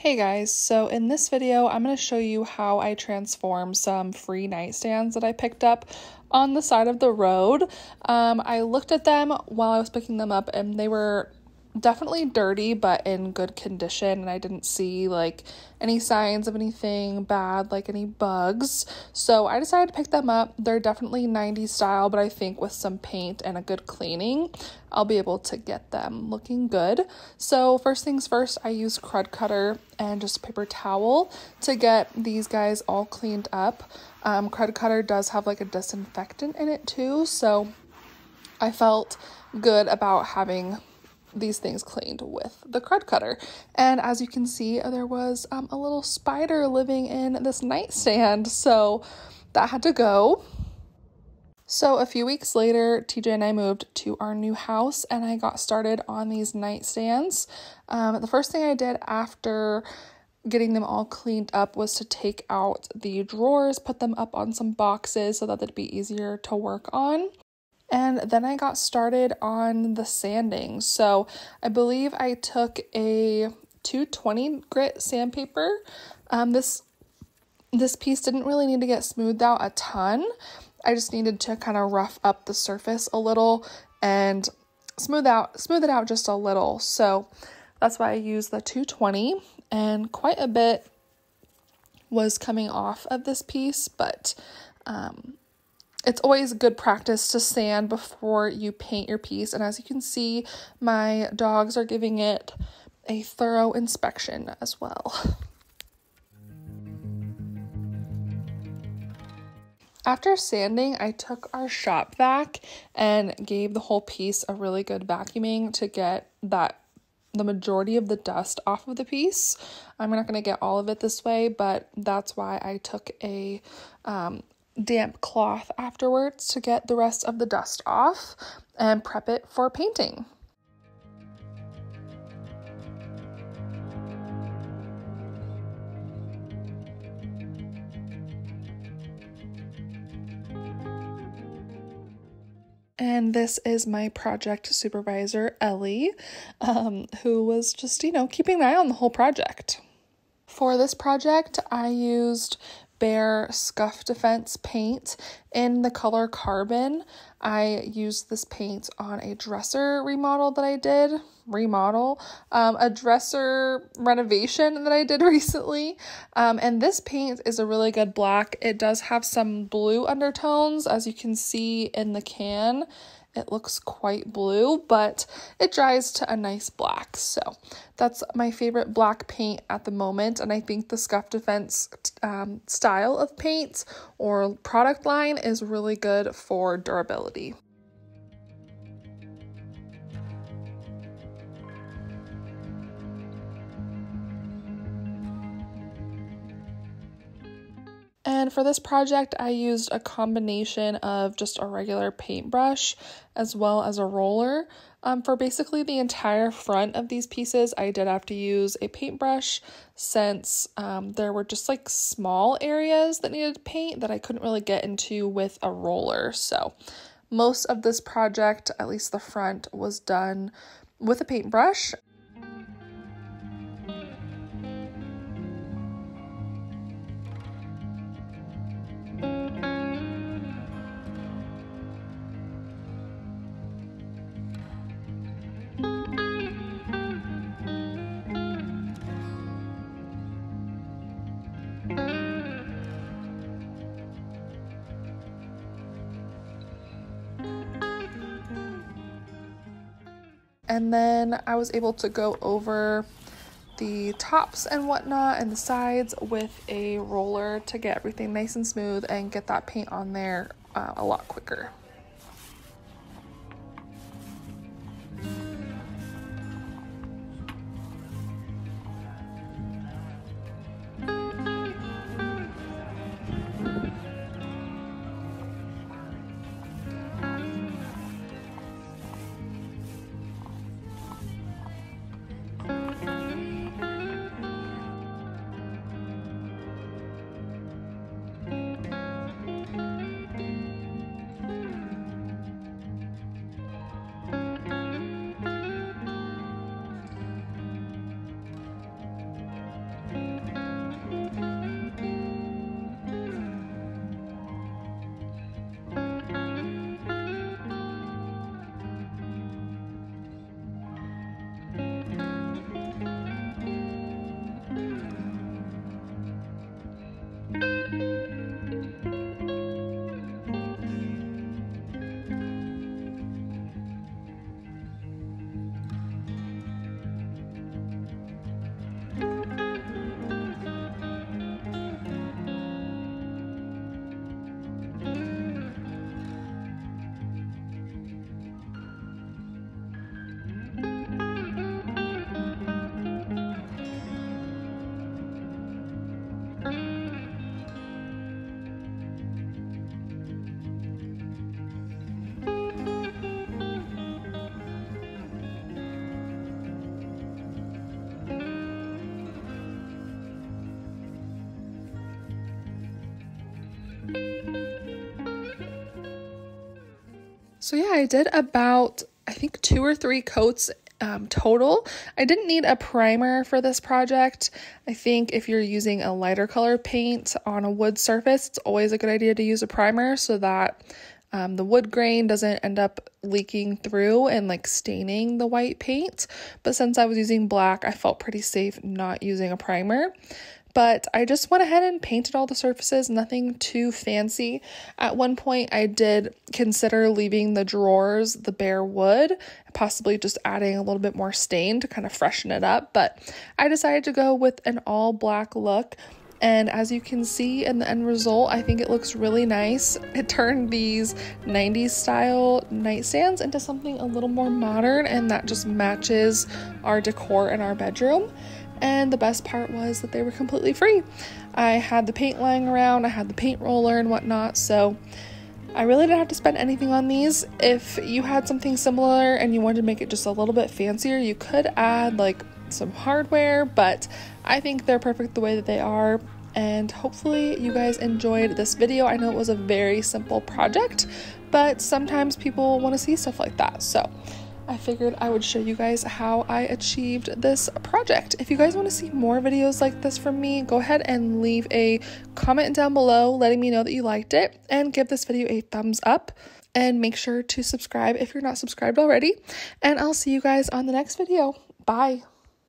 Hey guys, so in this video I'm going to show you how I transform some free nightstands that I picked up on the side of the road. I looked at them while I was picking them up and they were definitely dirty but in good condition, and I didn't see like any signs of anything bad, like any bugs, so I decided to pick them up. They're definitely 90s style, but I think with some paint and a good cleaning I'll be able to get them looking good. So first things first, I use crud cutter and just a paper towel to get these guys all cleaned up. Crud cutter does have like a disinfectant in it too, so I felt good about having these things cleaned with the crud cutter. And as you can see, there was a little spider living in this nightstand, so that had to go. So a few weeks later, TJ and I moved to our new house and I got started on these nightstands. The first thing I did after getting them all cleaned up was to take out the drawers, put them up on some boxes so that they'd be easier to work on. And then I got started on the sanding. So I believe I took a 220 grit sandpaper. This piece didn't really need to get smoothed out a ton. I just needed to kind of rough up the surface a little and smooth it out just a little. So that's why I used the 220, and quite a bit was coming off of this piece, but it's always good practice to sand before you paint your piece. And as you can see, my dogs are giving it a thorough inspection as well. After sanding, I took our shop vac and gave the whole piece a really good vacuuming to get the majority of the dust off of the piece. I'm not going to get all of it this way, but that's why I took a damp cloth afterwards to get the rest of the dust off and prep it for painting. And this is my project supervisor, Ellie, who was just, keeping an eye on the whole project. For this project, I used Bare Scuff Defense paint in the color Carbon. I used this paint on a dresser remodel that I did. A dresser renovation that I did recently. And this paint is a really good black. It does have some blue undertones, as you can see in the can. It looks quite blue, but it dries to a nice black. So that's my favorite black paint at the moment. And I think the Scuff Defense style of paint or product line is really good for durability. And for this project, I used a combination of just a regular paintbrush as well as a roller. For basically the entire front of these pieces, I did have to use a paintbrush since there were just like small areas that needed paint that I couldn't really get into with a roller. So most of this project, at least the front, was done with a paintbrush. And then I was able to go over the tops and whatnot and the sides with a roller to get everything nice and smooth and get that paint on there a lot quicker. So yeah, I did about, I think 2 or 3 coats total. I didn't need a primer for this project. I think if you're using a lighter color paint on a wood surface, it's always a good idea to use a primer so that the wood grain doesn't end up leaking through and like staining the white paint. But since I was using black, I felt pretty safe not using a primer. But I just went ahead and painted all the surfaces, nothing too fancy. At one point, I did consider leaving the drawers the bare wood, possibly just adding a little bit more stain to kind of freshen it up. But I decided to go with an all black look. And as you can see in the end result, I think it looks really nice. It turned these 90s style nightstands into something a little more modern, and that just matches our decor in our bedroom. And the best part was that they were completely free. I had the paint lying around, I had the paint roller and whatnot, so I really didn't have to spend anything on these. If you had something similar and you wanted to make it just a little bit fancier, you could add like some hardware, but I think they're perfect the way that they are. And hopefully you guys enjoyed this video. I know it was a very simple project, but sometimes people want to see stuff like that. So I figured I would show you guys how I achieved this project. If you guys want to see more videos like this from me, go ahead and leave a comment down below letting me know that you liked it, and give this video a thumbs up, and make sure to subscribe if you're not subscribed already. And I'll see you guys on the next video. Bye.